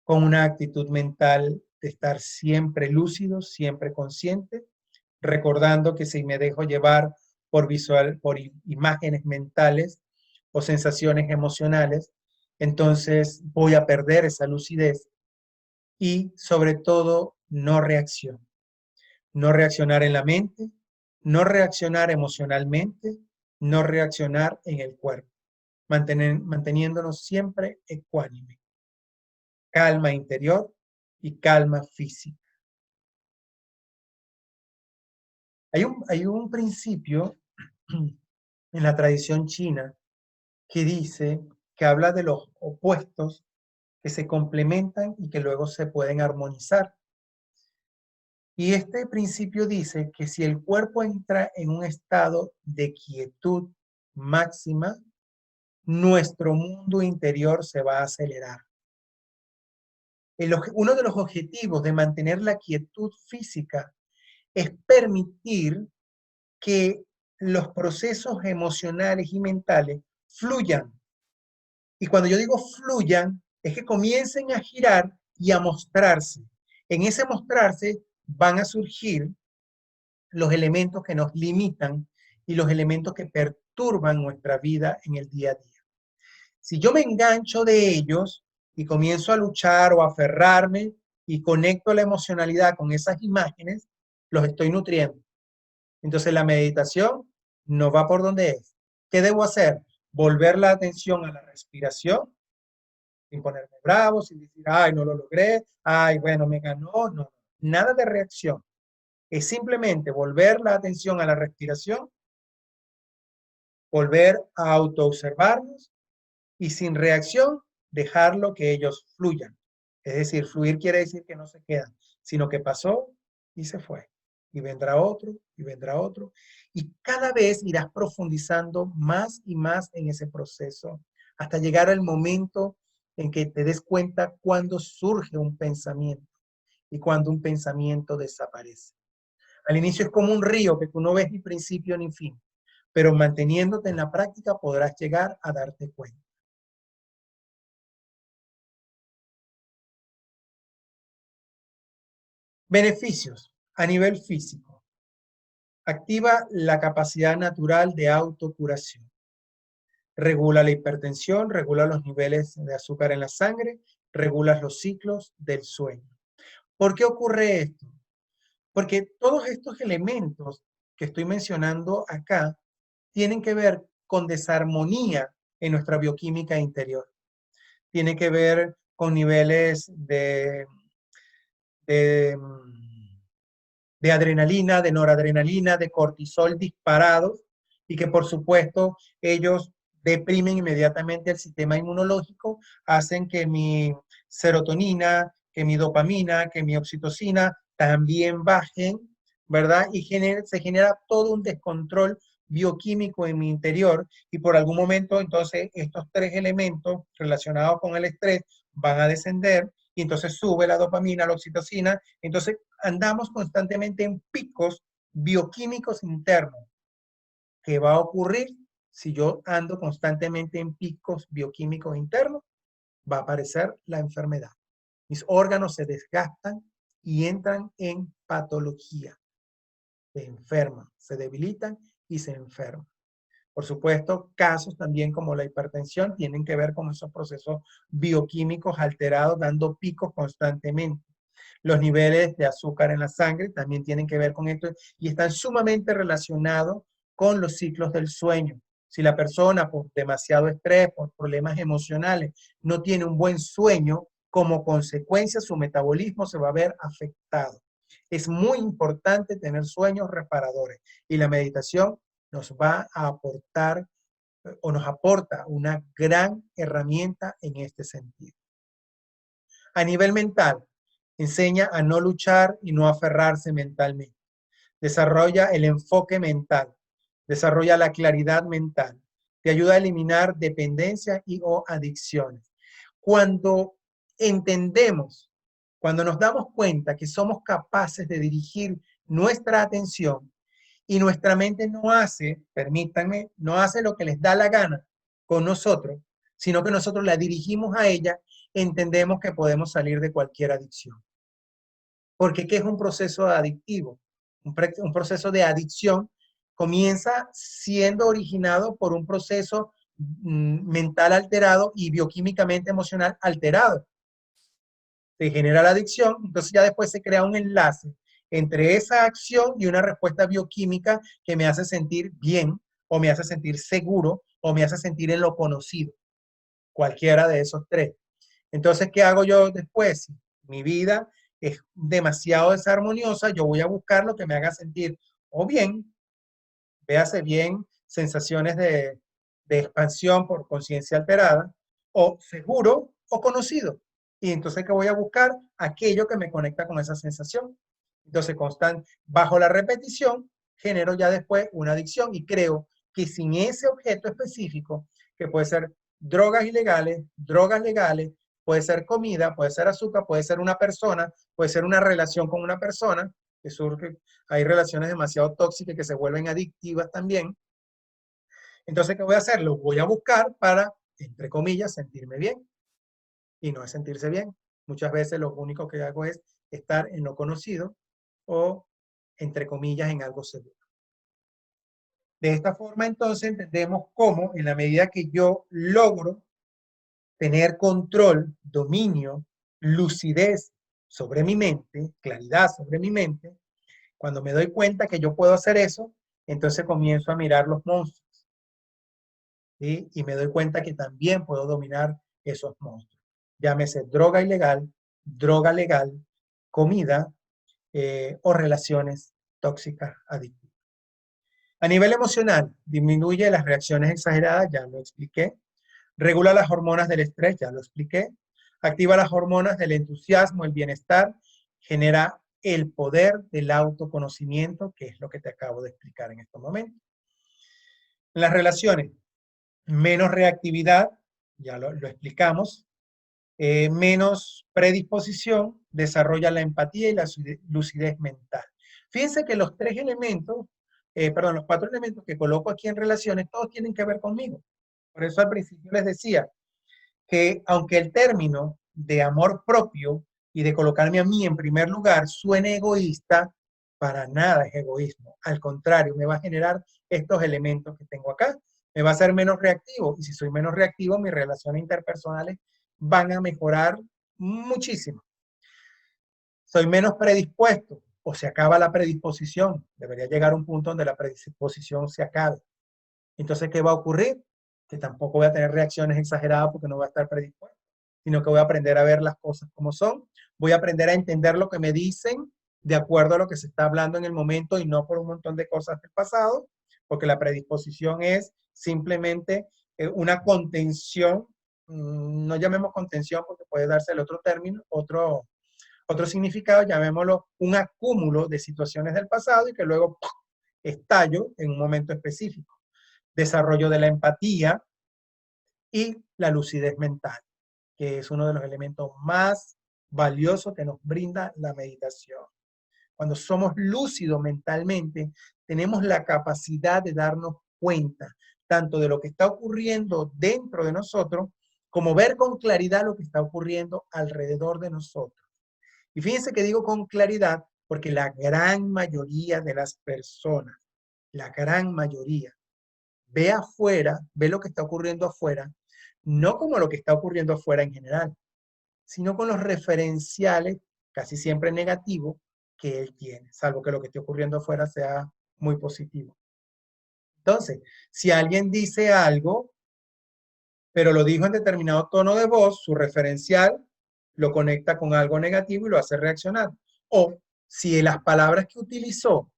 S1: con una actitud mental de estar siempre lúcido, siempre consciente, recordando que si me dejo llevar por imágenes mentales o sensaciones emocionales, entonces voy a perder esa lucidez y sobre todo no reacción. No reaccionar en la mente, no reaccionar emocionalmente, no reaccionar en el cuerpo, manteniéndonos siempre ecuánime, calma interior y calma física. Hay un principio en la tradición china que dice, que habla de los opuestos que se complementan y que luego se pueden armonizar. Y este principio dice que si el cuerpo entra en un estado de quietud máxima, nuestro mundo interior se va a acelerar. Uno de los objetivos de mantener la quietud física es permitir que los procesos emocionales y mentales fluyan. Y cuando yo digo fluyan, es que comiencen a girar y a mostrarse. En ese mostrarse van a surgir los elementos que nos limitan y los elementos que perturban nuestra vida en el día a día. Si yo me engancho de ellos y comienzo a luchar o a aferrarme y conecto la emocionalidad con esas imágenes, los estoy nutriendo. Entonces la meditación no va por donde es. ¿Qué debo hacer? Volver la atención a la respiración, sin ponerme bravo, sin decir, ay, no lo logré, ay, bueno, me ganó. No, nada de reacción. Es simplemente volver la atención a la respiración, volver a autoobservarnos y sin reacción dejarlo que ellos fluyan. Es decir, fluir quiere decir que no se quedan, sino que pasó y se fue. Y vendrá otro, y vendrá otro. Y cada vez irás profundizando más y más en ese proceso hasta llegar al momento en que te des cuenta cuando surge un pensamiento y cuando un pensamiento desaparece. Al inicio es como un río que tú no ves ni principio ni fin, pero manteniéndote en la práctica podrás llegar a darte cuenta. Beneficios a nivel físico. Activa la capacidad natural de autocuración. regula la hipertensión, regula los niveles de azúcar en la sangre, regula los ciclos del sueño. ¿Por qué ocurre esto? Porque todos estos elementos que estoy mencionando acá tienen que ver con desarmonía en nuestra bioquímica interior. Tiene que ver con niveles de, de adrenalina, de noradrenalina, de cortisol disparados y que por supuesto ellos deprimen inmediatamente el sistema inmunológico, hacen que mi serotonina, que mi dopamina, que mi oxitocina también bajen, ¿verdad? Y se genera todo un descontrol bioquímico en mi interior y por algún momento entonces estos tres elementos relacionados con el estrés van a descender y entonces sube la dopamina, la oxitocina, entonces andamos constantemente en picos bioquímicos internos. ¿Qué va a ocurrir si yo ando constantemente en picos bioquímicos internos? Va a aparecer la enfermedad. Mis órganos se desgastan y entran en patología. Se enferman, se debilitan y se enferman. Por supuesto, casos también como la hipertensión tienen que ver con esos procesos bioquímicos alterados, dando picos constantemente. Los niveles de azúcar en la sangre también tienen que ver con esto y están sumamente relacionados con los ciclos del sueño. Si la persona por demasiado estrés, por problemas emocionales, no tiene un buen sueño, como consecuencia su metabolismo se va a ver afectado. Es muy importante tener sueños reparadores y la meditación nos va a aportar o nos aporta una gran herramienta en este sentido. A nivel mental, enseña a no luchar y no aferrarse mentalmente. Desarrolla el enfoque mental, desarrolla la claridad mental, te ayuda a eliminar dependencias y o adicciones. Cuando entendemos, cuando nos damos cuenta que somos capaces de dirigir nuestra atención y nuestra mente no hace, permítanme, no hace lo que les da la gana con nosotros, sino que nosotros la dirigimos a ella, entendemos que podemos salir de cualquier adicción. Porque ¿qué es un proceso adictivo? Un proceso de adicción comienza siendo originado por un proceso mental alterado y bioquímicamente emocional alterado. Se genera la adicción, entonces ya después se crea un enlace entre esa acción y una respuesta bioquímica que me hace sentir bien, o me hace sentir seguro, o me hace sentir en lo conocido. Cualquiera de esos tres. Entonces, ¿qué hago yo después? Mi vida es demasiado desarmoniosa, yo voy a buscar lo que me haga sentir o bien, véase bien, sensaciones de expansión por conciencia alterada, o seguro o conocido. Y entonces, ¿qué voy a buscar? Aquello que me conecta con esa sensación. Entonces, bajo la repetición, genero ya después una adicción y creo que sin ese objeto específico, que puede ser drogas legales, puede ser comida, puede ser azúcar, puede ser una persona, puede ser una relación con una persona, que surge, hay relaciones demasiado tóxicas que se vuelven adictivas también. Entonces, ¿qué voy a hacer? Lo voy a buscar para, entre comillas, sentirme bien. Y no es sentirse bien. Muchas veces lo único que hago es estar en lo conocido o, entre comillas, en algo seguro. De esta forma, entonces, entendemos cómo, en la medida que yo logro tener control, dominio, lucidez sobre mi mente, claridad sobre mi mente, cuando me doy cuenta que yo puedo hacer eso, entonces comienzo a mirar los monstruos, ¿sí? Y me doy cuenta que también puedo dominar esos monstruos. Llámese droga legal, comida o relaciones tóxicas adictivas. A nivel emocional, disminuye las reacciones exageradas, ya lo expliqué. Regula las hormonas del estrés, ya lo expliqué. Activa las hormonas del entusiasmo, el bienestar. Genera el poder del autoconocimiento, que es lo que te acabo de explicar en estos momentos. En las relaciones, menos reactividad, ya lo explicamos. Menos predisposición, desarrolla la empatía y la lucidez mental. Fíjense que los tres elementos, los cuatro elementos que coloco aquí en relaciones, todos tienen que ver conmigo. Por eso al principio les decía que aunque el término de amor propio y de colocarme a mí en primer lugar suene egoísta, para nada es egoísmo. Al contrario, me va a generar estos elementos que tengo acá, me va a hacer menos reactivo. Y si soy menos reactivo, mis relaciones interpersonales van a mejorar muchísimo. Soy menos predispuesto o se acaba la predisposición. Debería llegar a un punto donde la predisposición se acabe. Entonces, ¿qué va a ocurrir? Que tampoco voy a tener reacciones exageradas porque no voy a estar predispuesto, sino que voy a aprender a ver las cosas como son. Voy a aprender a entender lo que me dicen de acuerdo a lo que se está hablando en el momento y no por un montón de cosas del pasado, porque la predisposición es simplemente una contención, no llamemos contención porque puede darse el otro término, otro significado, llamémoslo un acúmulo de situaciones del pasado y que luego ¡pum!, estallo en un momento específico. Desarrollo de la empatía y la lucidez mental, que es uno de los elementos más valiosos que nos brinda la meditación. Cuando somos lúcidos mentalmente, tenemos la capacidad de darnos cuenta tanto de lo que está ocurriendo dentro de nosotros, como ver con claridad lo que está ocurriendo alrededor de nosotros. Y fíjense que digo con claridad porque la gran mayoría de las personas, la gran mayoría, ve afuera, ve lo que está ocurriendo afuera, no como lo que está ocurriendo afuera en general, sino con los referenciales, casi siempre negativos, que él tiene, salvo que lo que esté ocurriendo afuera sea muy positivo. Entonces, si alguien dice algo, pero lo dijo en determinado tono de voz, su referencial lo conecta con algo negativo y lo hace reaccionar. O si las palabras que utilizó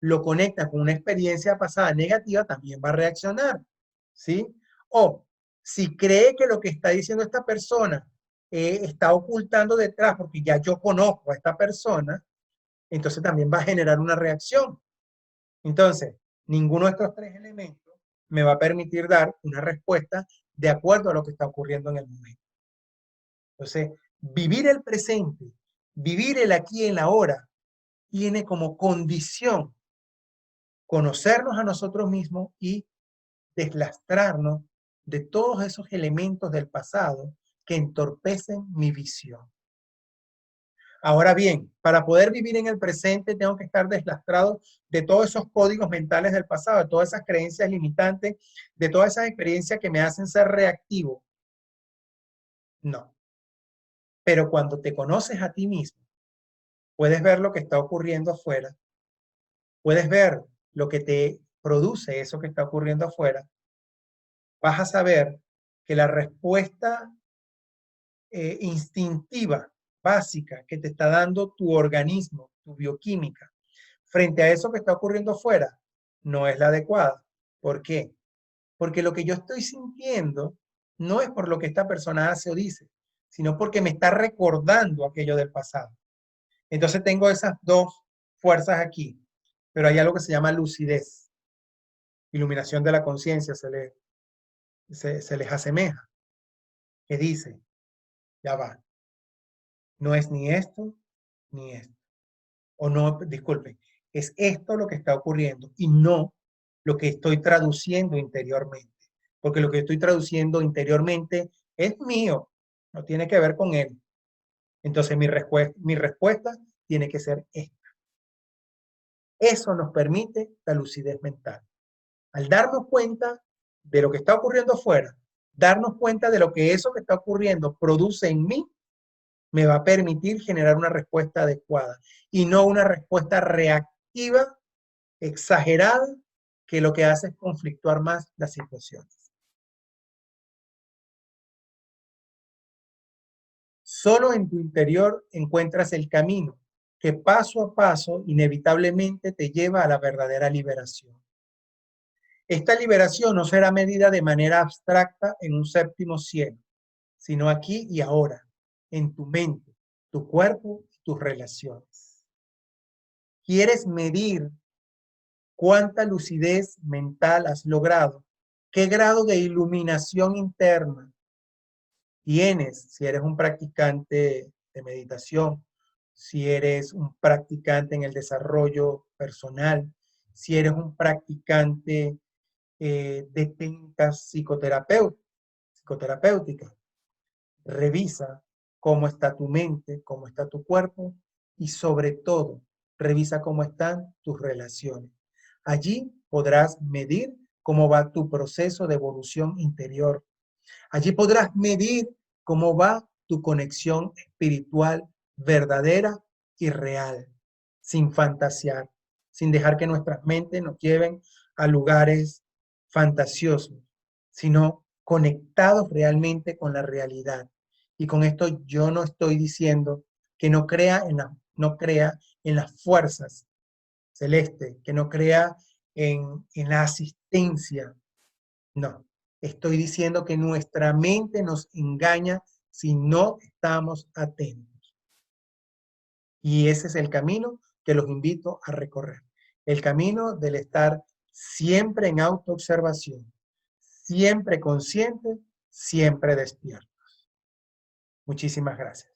S1: lo conecta con una experiencia pasada negativa, también va a reaccionar, ¿sí? O si cree que lo que está diciendo esta persona está ocultando detrás, porque ya yo conozco a esta persona, entonces también va a generar una reacción. Entonces, ninguno de estos tres elementos me va a permitir dar una respuesta de acuerdo a lo que está ocurriendo en el momento. Entonces, vivir el presente, vivir el aquí y el ahora, tiene como condición conocernos a nosotros mismos y deslastrarnos de todos esos elementos del pasado que entorpecen mi visión. Ahora bien, para poder vivir en el presente tengo que estar deslastrado de todos esos códigos mentales del pasado, de todas esas creencias limitantes, de todas esas experiencias que me hacen ser reactivo. No. Pero cuando te conoces a ti mismo, puedes ver lo que está ocurriendo afuera, puedes ver lo que te produce eso que está ocurriendo afuera, vas a saber que la respuesta instintiva, básica, que te está dando tu organismo, tu bioquímica, frente a eso que está ocurriendo afuera, no es la adecuada. ¿Por qué? Porque lo que yo estoy sintiendo no es por lo que esta persona hace o dice, sino porque me está recordando aquello del pasado. Entonces tengo esas dos fuerzas aquí, pero hay algo que se llama lucidez, iluminación de la conciencia, se les asemeja, que dice, ya va, no es ni esto ni esto. O no, disculpen, es esto lo que está ocurriendo y no lo que estoy traduciendo interiormente. Porque lo que estoy traduciendo interiormente es mío, no tiene que ver con él. Entonces mi respuesta tiene que ser esta. Eso nos permite la lucidez mental. Al darnos cuenta de lo que está ocurriendo afuera, darnos cuenta de lo que eso que está ocurriendo produce en mí, me va a permitir generar una respuesta adecuada y no una respuesta reactiva, exagerada, que lo que hace es conflictuar más las situaciones. Solo en tu interior encuentras el camino que paso a paso inevitablemente te lleva a la verdadera liberación. Esta liberación no será medida de manera abstracta en un séptimo cielo, sino aquí y ahora, en tu mente, tu cuerpo y tus relaciones. ¿Quieres medir cuánta lucidez mental has logrado? ¿Qué grado de iluminación interna tienes si eres un practicante de meditación, si eres un practicante en el desarrollo personal, si eres un practicante de técnicas psicoterapéuticas? Revisa cómo está tu mente, cómo está tu cuerpo y sobre todo, revisa cómo están tus relaciones. Allí podrás medir cómo va tu proceso de evolución interior. Allí podrás medir cómo va tu conexión espiritual verdadera y real, sin fantasear, sin dejar que nuestras mentes nos lleven a lugares fantasiosos, sino conectados realmente con la realidad. Y con esto yo no estoy diciendo que no crea en las fuerzas celestes, que no crea en la asistencia. No, estoy diciendo que nuestra mente nos engaña si no estamos atentos. Y ese es el camino que los invito a recorrer. El camino del estar siempre en autoobservación, siempre consciente, siempre despierto. Muchísimas gracias.